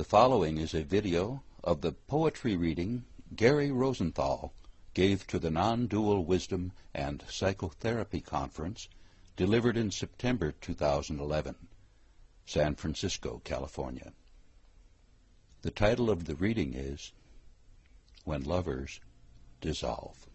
The following is a video of the poetry reading Gary Rosenthal gave to the Non-Dual Wisdom and Psychotherapy Conference delivered in September 2011, San Francisco, California. The title of the reading is When Lovers Dissolve.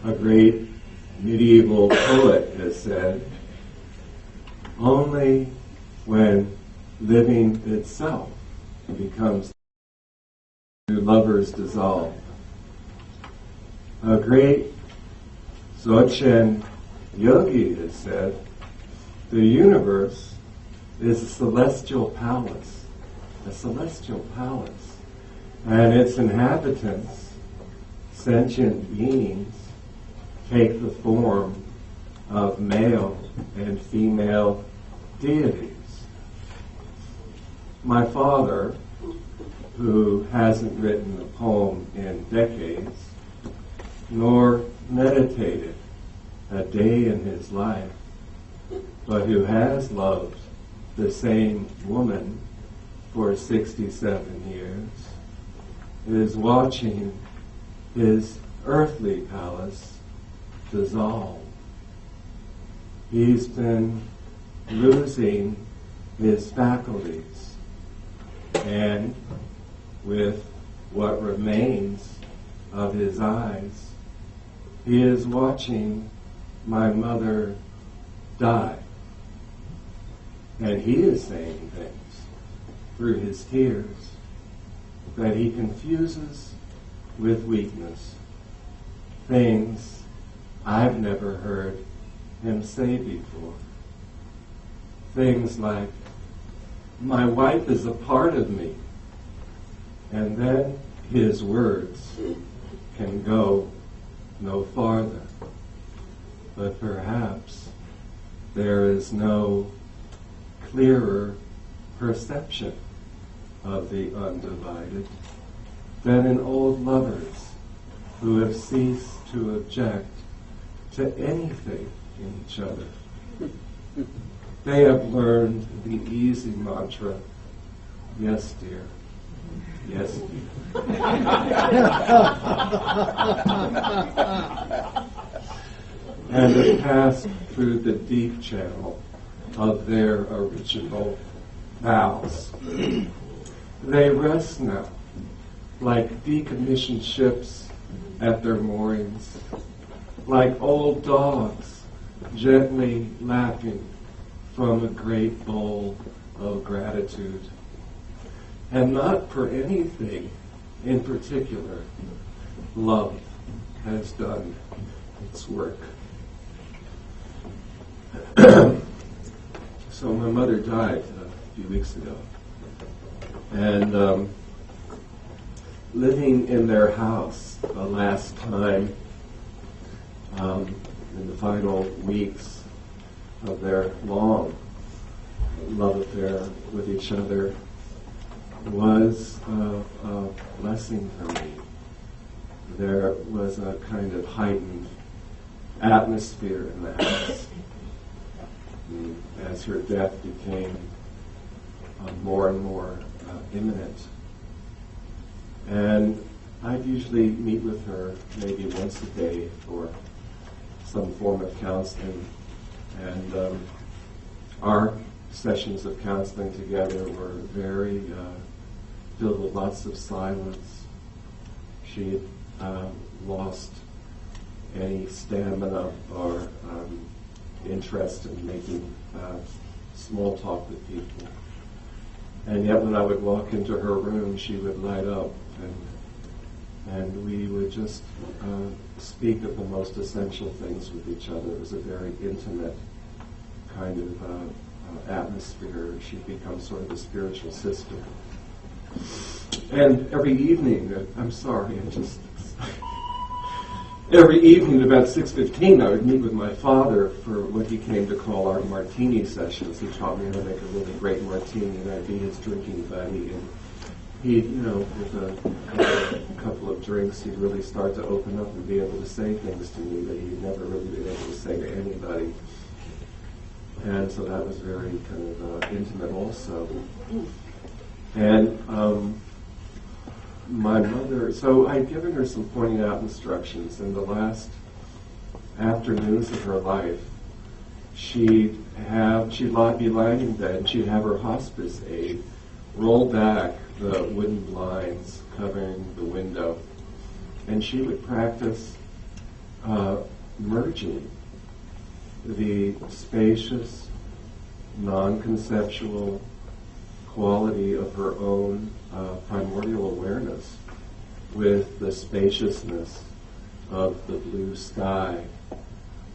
A great medieval poet has said, only when living itself becomes do lovers dissolve. A great Dzogchen yogi has said, the universe is a celestial palace, and its inhabitants, sentient beings, take the form of male and female deities. My father, who hasn't written a poem in decades, nor meditated a day in his life, but who has loved the same woman for 67 years, is watching his earthly palace dissolve. He's been losing his faculties, and with what remains of his eyes, he is watching my mother die. And he is saying things through his tears that he confuses with weakness, things I've never heard him say before. Things like, my wife is a part of me. And then his words can go no farther. But perhaps there is no clearer perception of the undivided than in old lovers who have ceased to object to anything in each other. They have learned the easy mantra, yes, dear. Yes, dear. And have passed through the deep channel of their original vows. They rest now, like decommissioned ships at their moorings, like old dogs gently lapping from a great bowl of gratitude. And not for anything in particular, love has done its work. So my mother died a few weeks ago. And living in their house the last time, in the final weeks of their long love affair with each other, was a blessing for me. There was a kind of heightened atmosphere in the house. As her death became more and more imminent. And I'd usually meet with her maybe once a day for some form of counseling. And our sessions of counseling together were very filled with lots of silence. She had lost any stamina or interest in making small talk with people. And yet when I would walk into her room, she would light up, and we would just speak of the most essential things with each other. It was a very intimate kind of atmosphere. She'd become sort of a spiritual sister. And every evening, every evening at about 6:15, I would meet with my father for what he came to call our martini sessions. He taught me how to make a really great martini, and I'd be his drinking buddy. And he'd, with a couple of drinks, he'd really start to open up and be able to say things to me that he'd never really been able to say to anybody. And so that was very kind of intimate also. And my mother, so I'd given her some pointing out instructions. In the last afternoons of her life, she'd be lying in bed, and she'd have her hospice aide roll back the wooden blinds covering the window, and she would practice merging the spacious, non-conceptual quality of her own primordial awareness with the spaciousness of the blue sky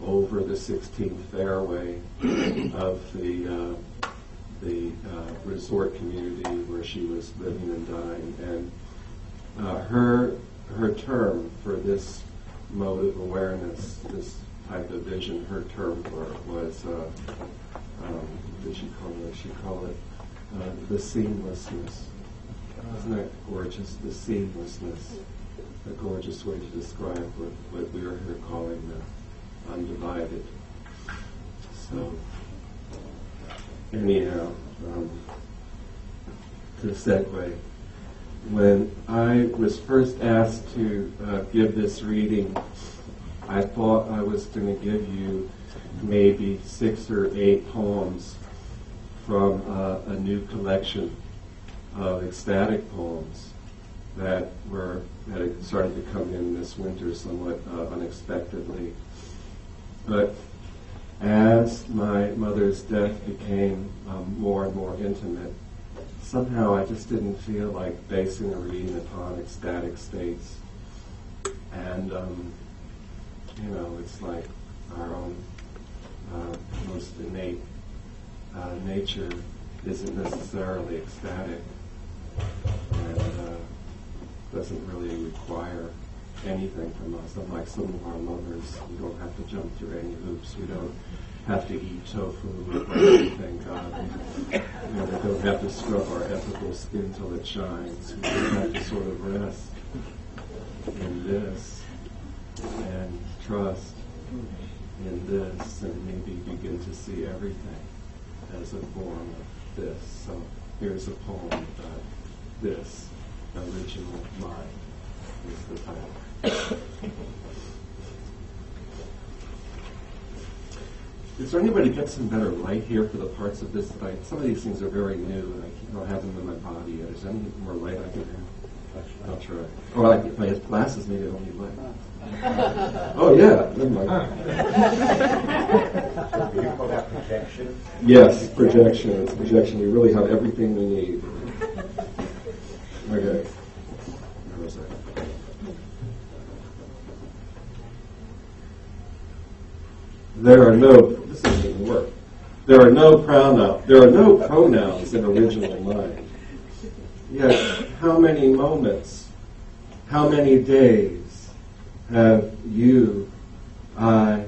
over the 16th fairway of the resort community where she was living and dying. And her term for this mode of awareness, this type of vision, her term for it was, what did she call it? The seamlessness. Isn't that gorgeous? The seamlessness. A gorgeous way to describe what we are here calling the undivided. So, anyhow, to segue, when I was first asked to give this reading, I thought I was going to give you maybe 6 or 8 poems from a new collection of ecstatic poems that had started to come in this winter somewhat unexpectedly. But as my mother's death became more and more intimate, somehow I just didn't feel like basing a reading upon ecstatic states. And, it's like our own most innate nature isn't necessarily ecstatic and doesn't really require anything from us. Unlike some of our lovers, we don't have to jump through any hoops. We don't have to eat tofu or anything, God. We don't have to scrub our ethical skin till it shines. We just have to sort of rest in this and trust in this and maybe begin to see everything as a form of this. So here's a poem about this. Original Mind is the title. Is there anybody get some better light here for the parts of this that some of these things are very new and I don't have them in my body yet. Is there any more light I can have? I'll try. Or if I have glasses, maybe I don't need light. Oh yeah, never mind. Do you call that projection? Yes, projection. It's projection. We really have everything we need. Okay. Where was I? There are no. This doesn't even work. There are no pronouns in original mind. Yet, how many moments, how many days have you, I,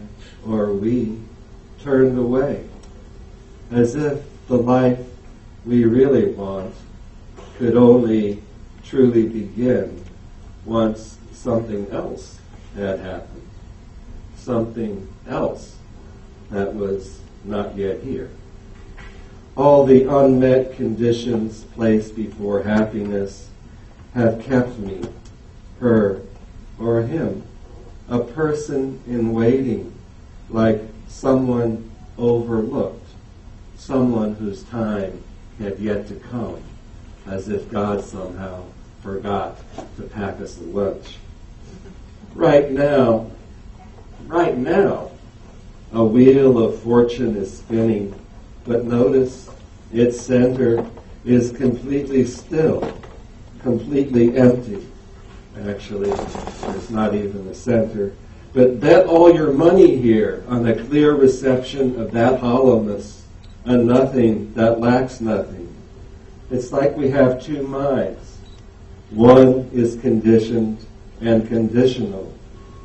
or we turned away, as if the life we really want could only truly begin once something else had happened, something else that was not yet here. All the unmet conditions placed before happiness have kept me, her, or him, a person in waiting, like someone overlooked, someone whose time had yet to come, as if God somehow forgot to pack us a lunch. Right now, a wheel of fortune is spinning, but notice its center is completely still, completely empty. Actually, there's not even a center. But bet all your money here on the clear reception of that hollowness, a nothing that lacks nothing. It's like we have two minds. One is conditioned and conditional,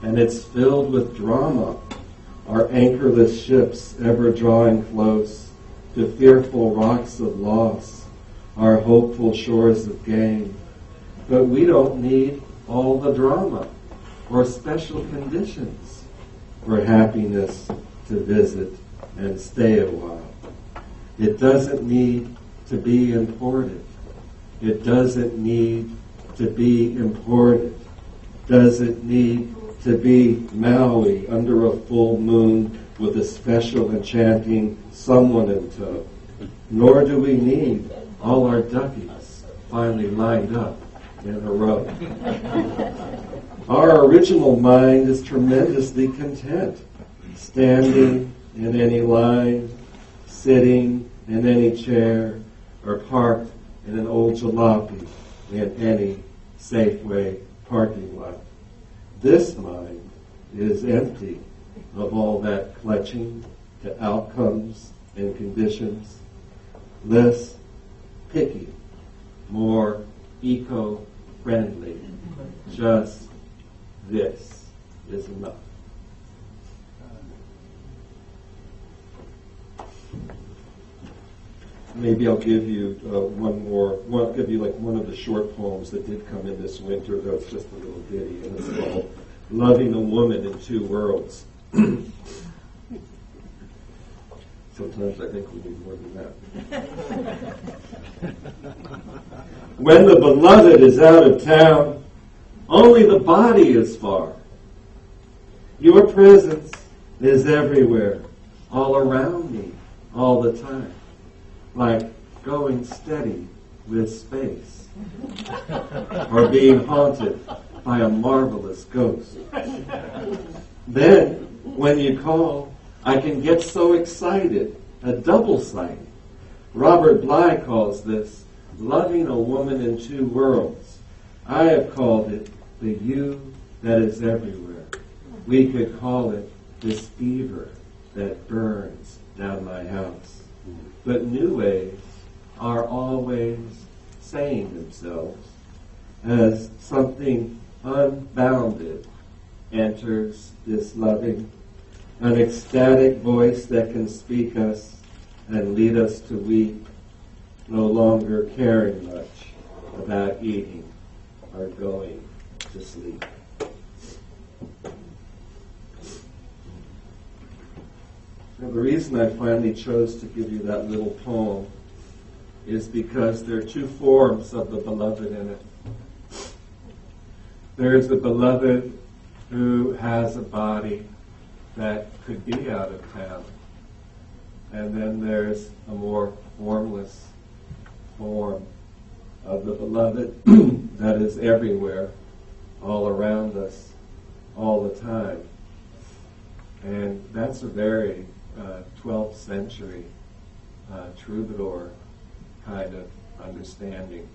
and it's filled with drama, our anchorless ships ever drawing close to fearful rocks of loss, our hopeful shores of gain. But we don't need all the drama or special conditions for happiness to visit and stay a while. It doesn't need to be imported. It doesn't need to be imported. Doesn't need to be Maui under a full moon with a special enchanting someone in tow. Nor do we need all our duckies finally lined up in a row. Our original mind is tremendously content, standing in any line, sitting in any chair, or parked in an old jalopy in any Safeway parking lot. This mind is empty of all that clutching to outcomes and conditions, less picky, more eco-friendly. Just this is enough. Maybe I'll give you I'll give you like one of the short poems that did come in this winter. That's just a little ditty, and it's called Loving a Woman in Two Worlds. Sometimes I think we need more than that. When the beloved is out of town, only the body is far. Your presence is everywhere, all around me, all the time, like going steady with space, or being haunted by a marvelous ghost. Then, when you call, I can get so excited, a double sight. Robert Bly calls this loving a woman in two worlds. I have called it the you that is everywhere. We could call it this fever that burns down my house. But new ways are always saying themselves as something unbounded, enters this loving, an ecstatic voice that can speak us and lead us to weep, no longer caring much about eating or going to sleep. Now, the reason I finally chose to give you that little poem is because there are two forms of the beloved in it. There is the beloved who has a body that could be out of town. And then there's a more formless form of the beloved that is everywhere, all around us, all the time. And that's a very 12th century troubadour kind of understanding.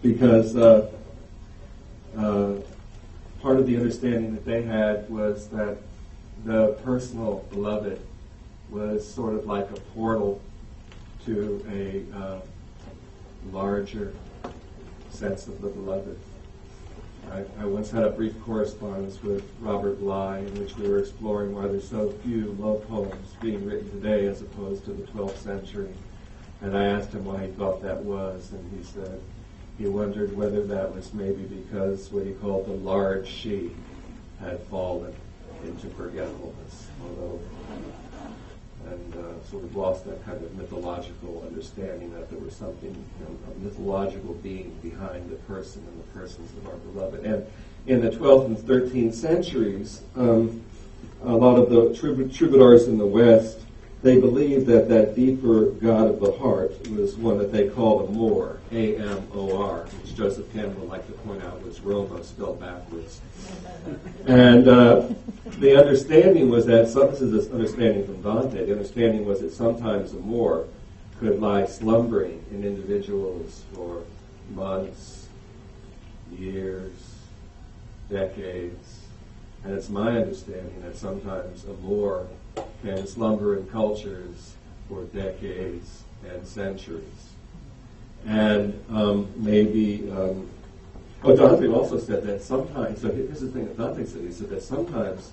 Because part of the understanding that they had was that the personal beloved was sort of like a portal to a larger sense of the beloved. I once had a brief correspondence with Robert Bly in which we were exploring why there's so few love poems being written today as opposed to the 12th century. And I asked him why he thought that was, and he said he wondered whether that was maybe because what he called the large she had fallen into forgetfulness, and so we've lost that kind of mythological understanding that there was something, a mythological being behind the person and the persons of our beloved. And in the 12th and 13th centuries, a lot of the troubadours in the West, they believed that that deeper God of the heart was one that they called Amor, A-M-O-R, which Joseph Campbell liked to point out was Roma spelled backwards. And the understanding was that, this is this understanding from Dante, the understanding was that sometimes Amor could lie slumbering in individuals for months, years, decades. And it's my understanding that sometimes Amor can slumber in cultures for decades and centuries. And Dante also said that sometimes, so here's the thing that Dante said, he said that sometimes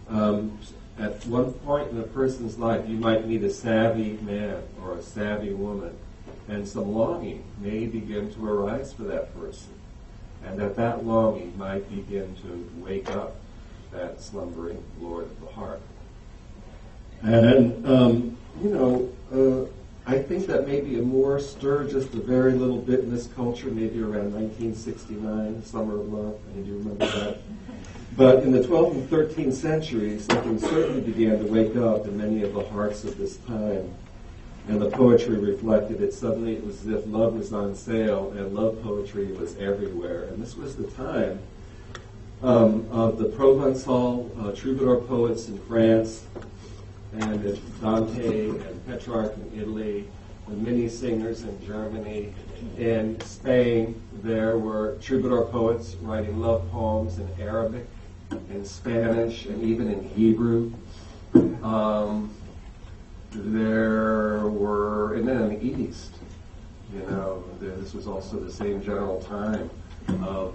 at one point in a person's life you might meet a savvy man or a savvy woman, and some longing may begin to arise for that person, and that longing might begin to wake up that slumbering Lord of the heart. And, I think that maybe Amor stirred just a very little bit in this culture, maybe around 1969, Summer of Love. I do remember that. But in the 12th and 13th centuries, something certainly began to wake up in many of the hearts of this time. And the poetry reflected it. Suddenly it was as if love was on sale and love poetry was everywhere. And this was the time of the Provençal troubadour poets in France, and Dante and Petrarch in Italy, the many singers in Germany. In Spain, there were troubadour poets writing love poems in Arabic, in Spanish, and even in Hebrew. And then in the East, this was also the same general time of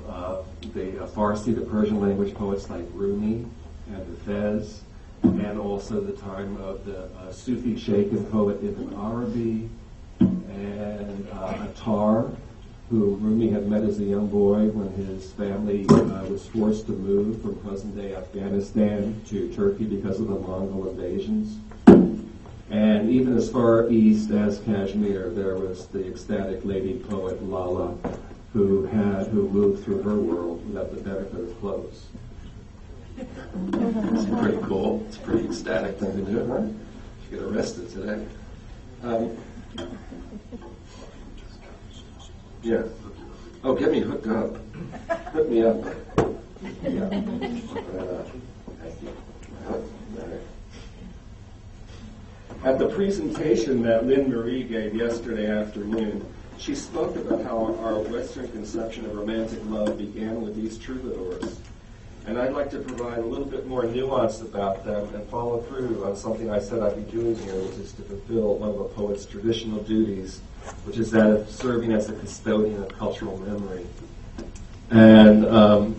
the Farsi, the Persian language poets like Rumi and Hafez, and also the time of the Sufi sheikh and poet Ibn Arabi, and Attar, who Rumi had met as a young boy when his family was forced to move from present-day Afghanistan to Turkey because of the Mongol invasions. And even as far east as Kashmir, there was the ecstatic lady poet Lala, who moved through her world without the benefit of clothes. It's pretty cool. It's a pretty ecstatic thing to do, huh? You get arrested today. Yeah. Oh, get me hooked up. Hook me up. Yeah. Thank you. At the presentation that Lynn Marie gave yesterday afternoon, she spoke about how our Western conception of romantic love began with these troubadours. And I'd like to provide a little bit more nuance about them and follow through on something I said I'd be doing here, which is to fulfill one of a poet's traditional duties, which is that of serving as a custodian of cultural memory. And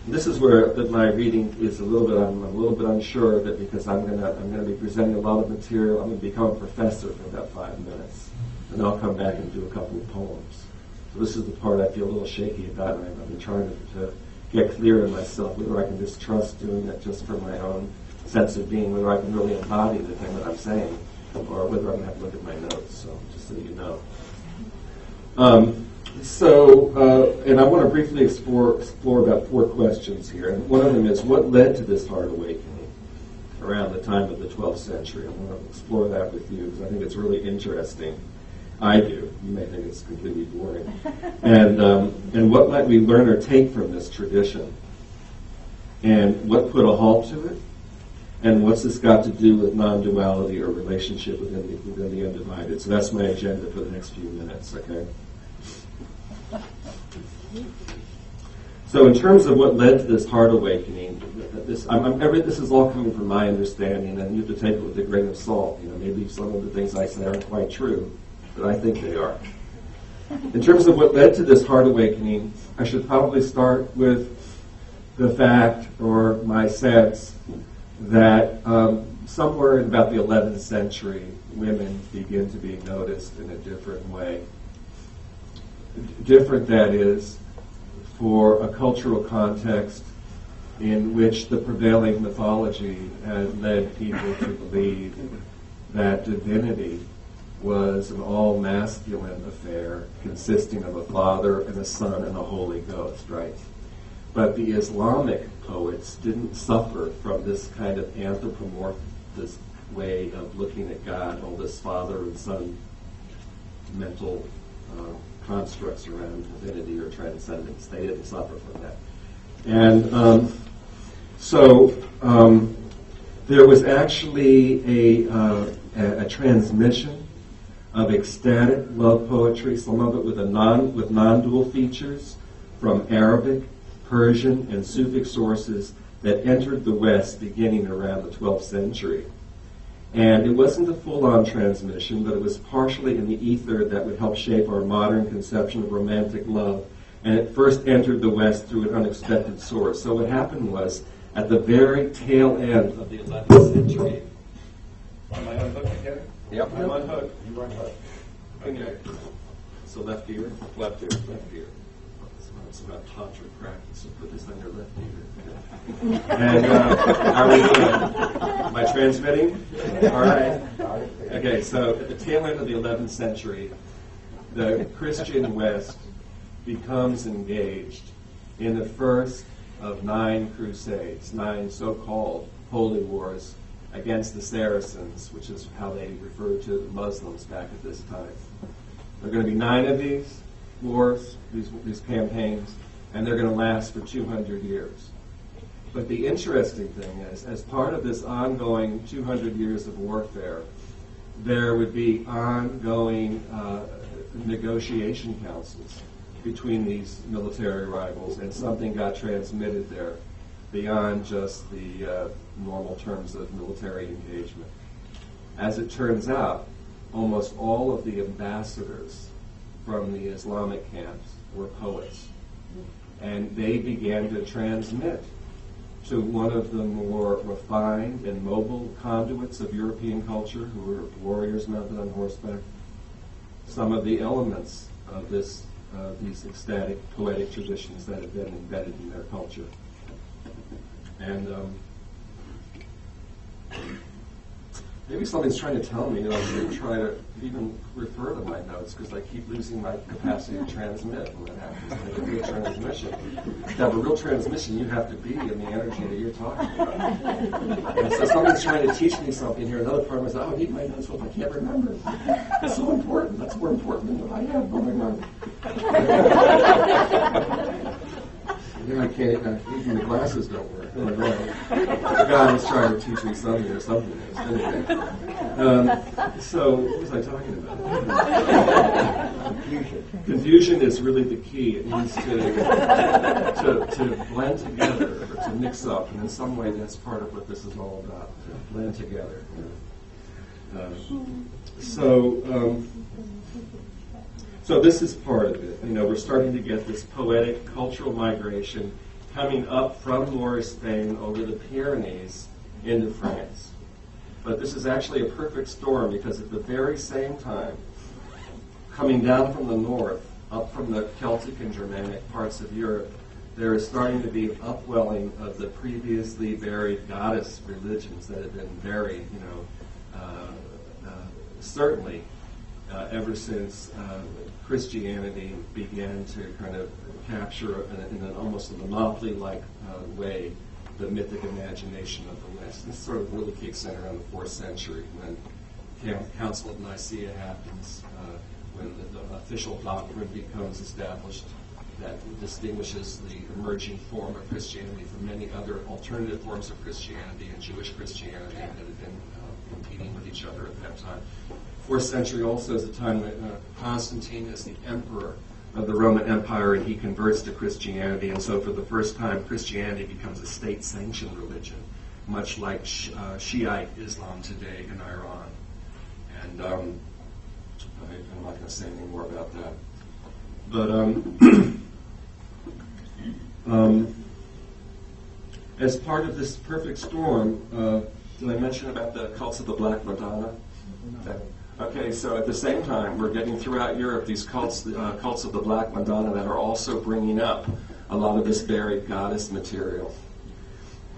this is where my reading is a little bit. I'm a little bit unsure of it because I'm gonna be presenting a lot of material. I'm gonna become a professor for about 5 minutes, and I'll come back and do a couple of poems. So this is the part I feel a little shaky about, and I've been trying to get clear in myself whether I can just trust doing it just for my own sense of being, whether I can really embody the thing that I'm saying, or whether I'm going to have to look at my notes. So just so you know. And I want to briefly explore about 4 questions here. And one of them is, what led to this heart awakening around the time of the 12th century? I want to explore that with you because I think it's really interesting. I do. You may think it's completely boring. And what might we learn or take from this tradition? And what put a halt to it? And what's this got to do with non-duality or relationship within the undivided? So that's my agenda for the next few minutes, okay? So in terms of what led to this heart awakening, this is all coming from my understanding, and you have to take it with a grain of salt. You know, maybe some of the things I say aren't quite true, but I think they are. In terms of what led to this heart awakening, I should probably start with the fact, or my sense, that somewhere in about the 11th century, women begin to be noticed in a different way. Different, that is, for a cultural context in which the prevailing mythology had led people to believe that divinity was an all-masculine affair consisting of a father and a son and a Holy Ghost, right? But the Islamic poets didn't suffer from this kind of anthropomorphist way of looking at God, all this father and son mental constructs around divinity or transcendence. They didn't suffer from that. And so there was actually a transmission of ecstatic love poetry, some of it with non-dual features from Arabic, Persian, and Sufic sources that entered the West beginning around the 12th century. And it wasn't a full-on transmission, but it was partially in the ether that would help shape our modern conception of romantic love. And it first entered the West through an unexpected source. So what happened was, at the very tail end of the 11th century... Am I unhooked again? Yep. I'm unhooked. You run hook. Okay. So left ear? Left ear. Left ear. It's about tantric practice. So put this on your left ear. Okay. And how are we doing? Am I transmitting? All right. Okay, so at the tail end of the 11th century, the Christian West becomes engaged in the first of 9 crusades, 9 so-called holy wars against the Saracens, which is how they refer to the Muslims back at this time. There are going to be 9 of these wars, these campaigns, and they're going to last for 200 years. But the interesting thing is, as part of this ongoing 200 years of warfare, there would be ongoing negotiation councils between these military rivals, and something got transmitted there beyond just the normal terms of military engagement. As it turns out, almost all of the ambassadors from the Islamic camps were poets. And they began to transmit to one of the more refined and mobile conduits of European culture, who were warriors mounted on horseback, some of the elements of these ecstatic poetic traditions that have been embedded in their culture. And maybe something's trying to tell me, to try to even refer to my notes, because I keep losing my capacity to transmit when that happens. I get a real transmission. To have a real transmission, you have to be in the energy that you're talking about. And so something's trying to teach me something here. Another part of me says, I need my notes, well, I can't remember. It's so important. That's more important than what I have. Oh, my God. I can't, even the glasses don't work. Oh, no. The guy was trying to teach me something or something. Anyway. So what was I talking about? Confusion. Confusion is really the key. It needs to blend together, or to mix up, and in some way that's part of what this is all about, to blend together. So this is part of it. We're starting to get this poetic cultural migration coming up from Moorish Spain over the Pyrenees into France. But this is actually a perfect storm, because at the very same time, coming down from the north, up from the Celtic and Germanic parts of Europe, there is starting to be an upwelling of the previously buried goddess religions that have been buried, certainly ever since Christianity began to kind of capture in an almost a monopoly-like way the mythic imagination of the West. This sort of really kicks in around the 4th century when the Council of Nicaea happens, when the official doctrine becomes established that distinguishes the emerging form of Christianity from many other alternative forms of Christianity and Jewish Christianity that had been competing with each other at that time. 4th century also is a time when Constantine is the emperor of the Roman Empire, and he converts to Christianity, and so for the first time Christianity becomes a state-sanctioned religion, much like Shiite Islam today in Iran. And I'm not going to say any more about that. But as part of this perfect storm, did I mention about the cults of the Black Madonna? Okay, so at the same time, we're getting throughout Europe these cults of the Black Madonna that are also bringing up a lot of this buried goddess material.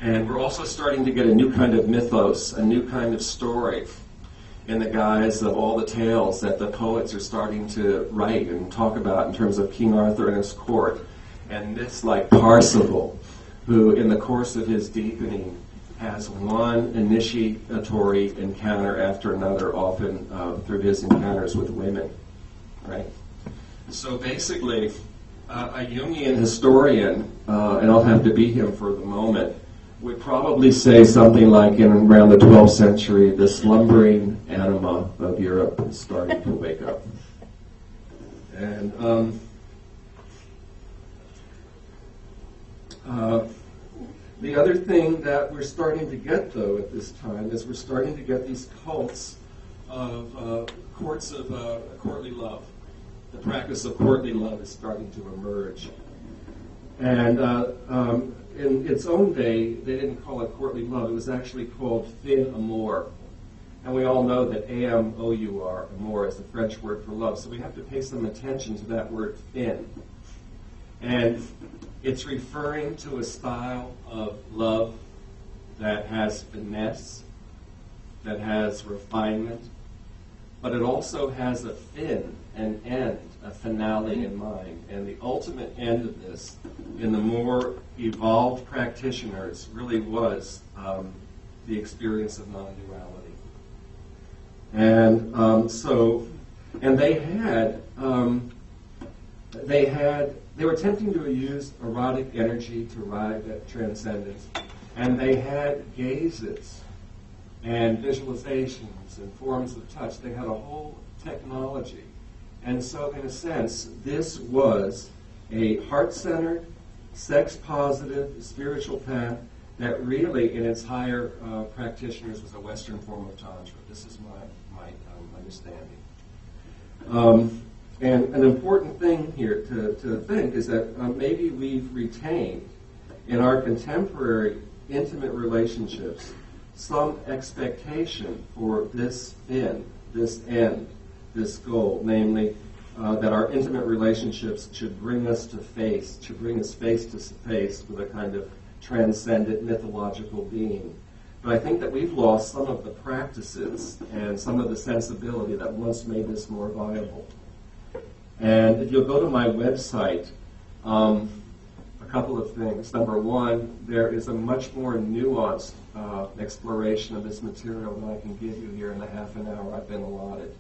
And we're also starting to get a new kind of mythos, a new kind of story, in the guise of all the tales that the poets are starting to write and talk about in terms of King Arthur and his court, and myths like Parsifal, who in the course of his deepening has one initiatory encounter after another, often through his encounters with women, right? So basically, a Jungian historian, and I'll have to be him for the moment, would probably say something like in around the 12th century, the slumbering anima of Europe is starting to wake up. And the other thing that we're starting to get, though, at this time is we're starting to get these cults of courts of courtly love. The practice of courtly love is starting to emerge. And in its own day, they didn't call it courtly love. It was actually called fin amour. And we all know that A-M-O-U-R, amour, is the French word for love. So we have to pay some attention to that word fin. And it's referring to a style of love that has finesse, that has refinement, but it also has a fin, an end, a finale in mind. And the ultimate end of this, in the more evolved practitioners, really was the experience of non-duality. And they were attempting to use erotic energy to arrive at transcendence, and they had gazes and visualizations and forms of touch. They had a whole technology. And so, in a sense, this was a heart-centered, sex-positive spiritual path that really, in its higher practitioners, was a Western form of Tantra. This is my understanding. And an important thing here to think is that maybe we've retained in our contemporary intimate relationships some expectation for this end, this goal, namely that our intimate relationships should bring us face to face with a kind of transcendent mythological being. But I think that we've lost some of the practices and some of the sensibility that once made this more viable. And if you'll go to my website, a couple of things. Number one, there is a much more nuanced exploration of this material than I can give you here in the half an hour I've been allotted.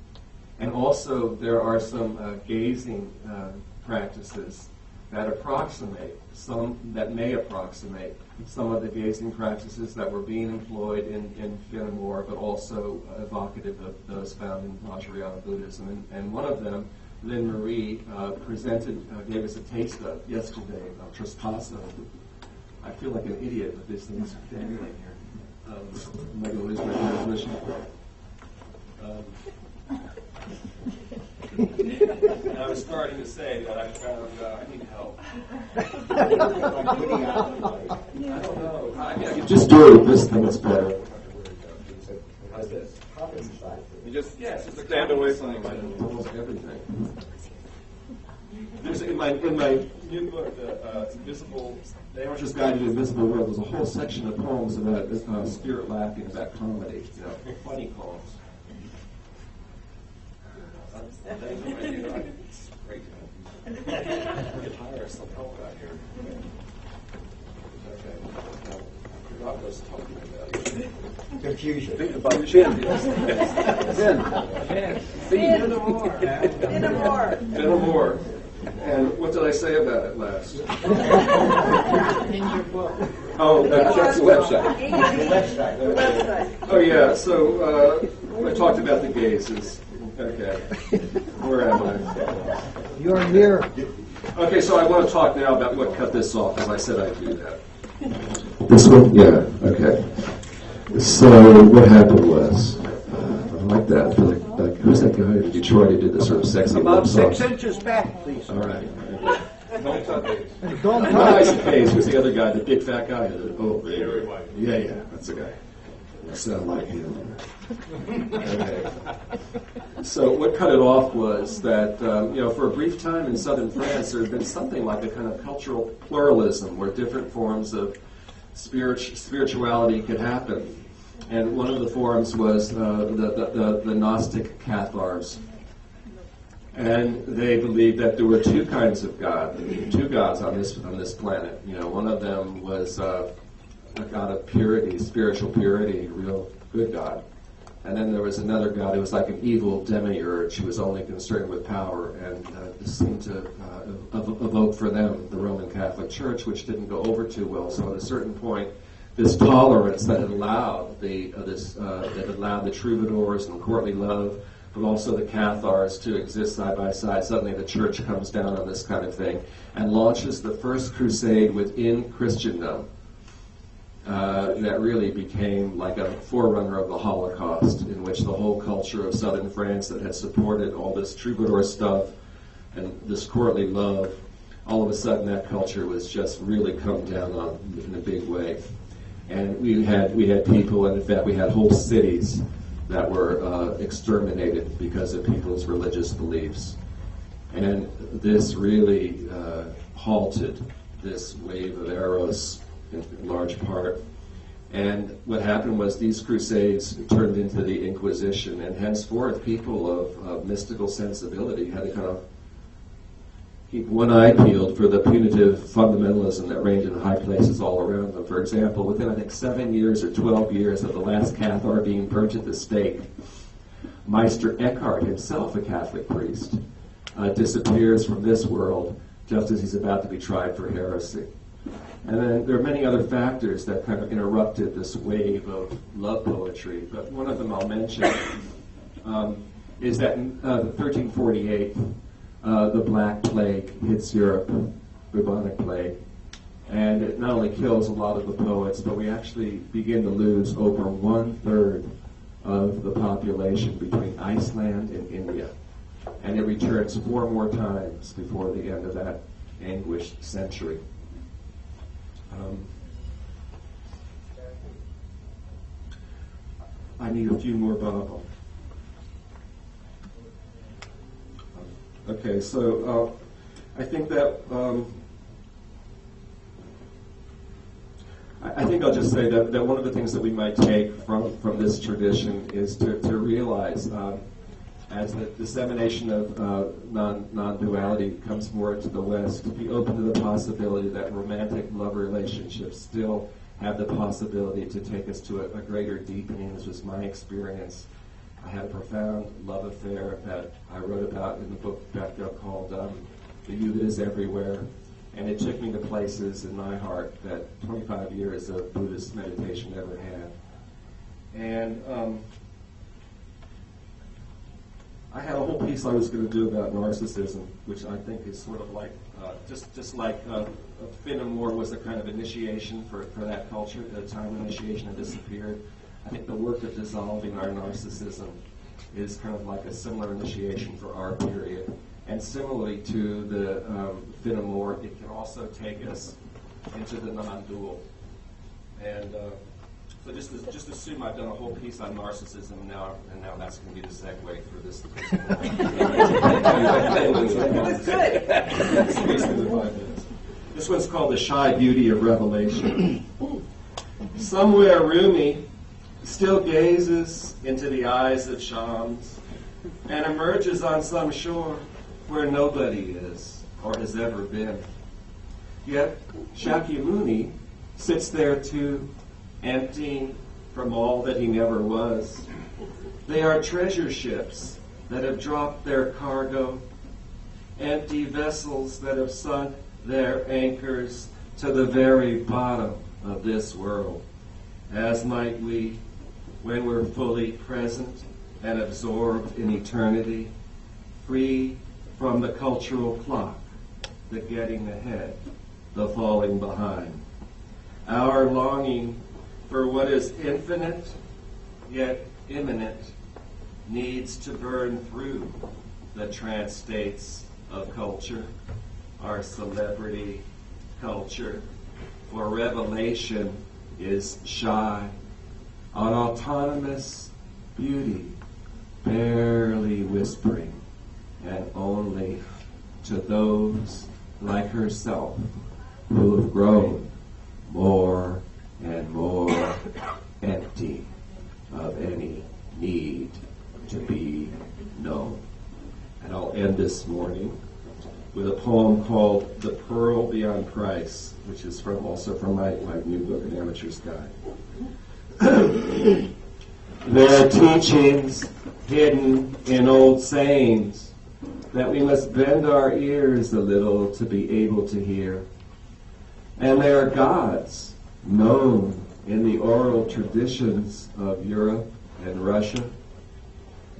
And also, there are some gazing practices that may approximate some of the gazing practices that were being employed in Amor, but also evocative of those found in Vajrayana Buddhism. And one of them, Lynn Marie, gave us a taste of yesterday, Trespassa. I feel like an idiot with these things dangling here. Am I going to lose my transmission? And I was starting to say that I found I need help. I don't know. I can just do it with this thing. It's better. How's this? You just stand away from almost everything. There's in my new book, The Amateur's Guide to the Invisible World. There's a whole section of poems about spirit laughing, about comedy, funny poems. It's great to hire some help out here. Okay. I forgot what I was talking about. Confusion. Think about the chin. Amor. And what did I say about it last? In your book. Oh, check the website. The website. Oh, yeah. So I talked about the gazes. Okay. Where am I? You're near. Okay, so I want to talk now about what cut this off, because I said I'd do that. This one? Yeah, okay. So what happened was, I like that. I feel like who's that guy in Detroit who did this sort of sexy About love 6 song? inches back, please. All right. Don't touch it. Don't Isaac touch. Hayes was the other guy, the big fat guy. Yeah, that's the guy. I sound like him. Okay. So what cut it off was that, for a brief time in southern France, there had been something like a kind of cultural pluralism where different forms of spirituality could happen. And one of the forms was the Gnostic Cathars. And they believed that there were two kinds of God, two gods on this planet. One of them was a God of purity, spiritual purity, real good God. And then there was another God who was like an evil demiurge who was only concerned with power, and this seemed to evoke for them the Roman Catholic Church, which didn't go over too well. So at a certain point, this tolerance that allowed the troubadours and courtly love, but also the Cathars to exist side by side. Suddenly the Church comes down on this kind of thing and launches the first crusade within Christendom. That really became like a forerunner of the Holocaust, in which the whole culture of southern France that had supported all this troubadour stuff and this courtly love, all of a sudden that culture was just really come down on in a big way. And we had people, and in fact we had whole cities that were exterminated because of people's religious beliefs. And this really halted this wave of eros in large part. And what happened was these crusades turned into the Inquisition, and henceforth people of mystical sensibility had to kind of keep one eye peeled for the punitive fundamentalism that reigned in high places all around them. For example, within I think 7 years or 12 years of the last Cathar being burnt at the stake, Meister Eckhart himself, a Catholic priest, disappears from this world just as he's about to be tried for heresy. And then there are many other factors that kind of interrupted this wave of love poetry, but one of them I'll mention is that in 1348, the Black Plague hits Europe, bubonic plague, and it not only kills a lot of the poets, but we actually begin to lose over 1/3 of the population between Iceland and India. And it returns 4 more times before the end of that anguished century. I need a few more bubble. Okay, so I think that I think I'll just say that one of the things that we might take from this tradition is to realize as the dissemination of non-duality comes more into the West, to be open to the possibility that romantic love relationships still have the possibility to take us to a greater deepening. This was my experience. I had a profound love affair that I wrote about in the book back there called The You That Is Everywhere. And it took me to places in my heart that 25 years of Buddhist meditation never had. And I had a whole piece I was going to do about narcissism, which I think is sort of like, just like Finn Amor was a kind of initiation for that culture. At the time initiation had disappeared. I think the work of dissolving our narcissism is kind of like a similar initiation for our period. And similarly to the Finn Amor, it can also take us into the non-dual. And so just assume I've done a whole piece on narcissism, and now that's going to be the segue for this. This one's called The Shy Beauty of Revelation. Somewhere Rumi still gazes into the eyes of Shams and emerges on some shore where nobody is or has ever been. Yet Shakyamuni sits there too, emptying from all that he never was. They are treasure ships that have dropped their cargo, empty vessels that have sunk their anchors to the very bottom of this world, as might we when we're fully present and absorbed in eternity, free from the cultural clock, the getting ahead, the falling behind. Our longing for what is infinite yet imminent needs to burn through the trance states of culture, our celebrity culture, for revelation is shy, an autonomous beauty, barely whispering, and only to those like herself who have grown more and more empty of any need to be known. And I'll end this morning with a poem called The Pearl Beyond Price, which is also from my new book, An Amateur's Guide. There are teachings hidden in old sayings that we must bend our ears a little to be able to hear. And there are gods known in the oral traditions of Europe and Russia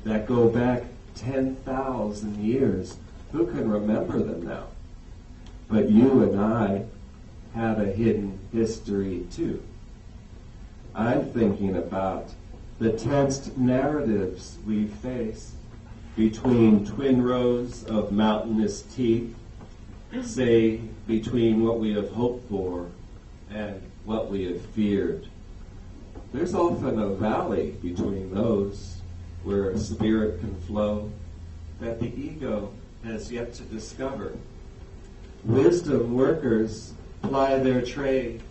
that go back 10,000 years. Who can remember them now? But you and I have a hidden history too. I'm thinking about the tensed narratives we face between twin rows of mountainous teeth, say between what we have hoped for and what we have feared. There's often a valley between those where spirit can flow that the ego has yet to discover. Wisdom workers ply their trade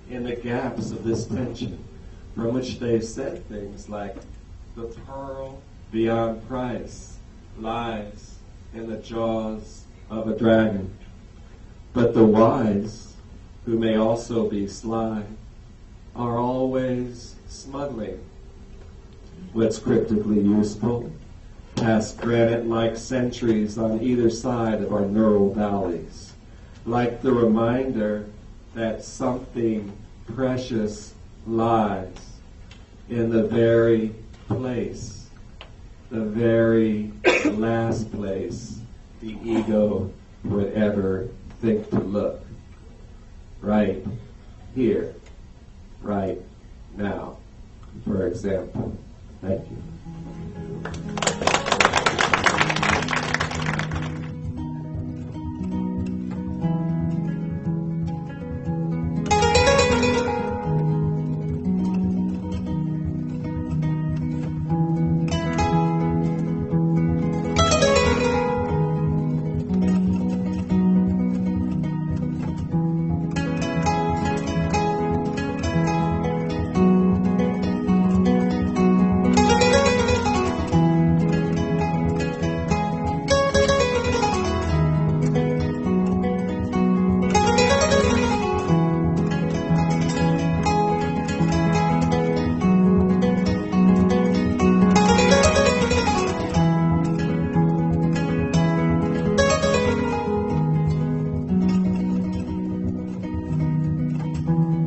in the gaps of this tension, from which they've said things like, the pearl beyond price lies in the jaws of a dragon. But the wise, who may also be sly, are always smuggling what's cryptically useful past granite-like sentries on either side of our neural valleys, like the reminder that something precious lies in the very place, the very last place the ego would ever think to look. Right here, right now, for example. Thank you. you.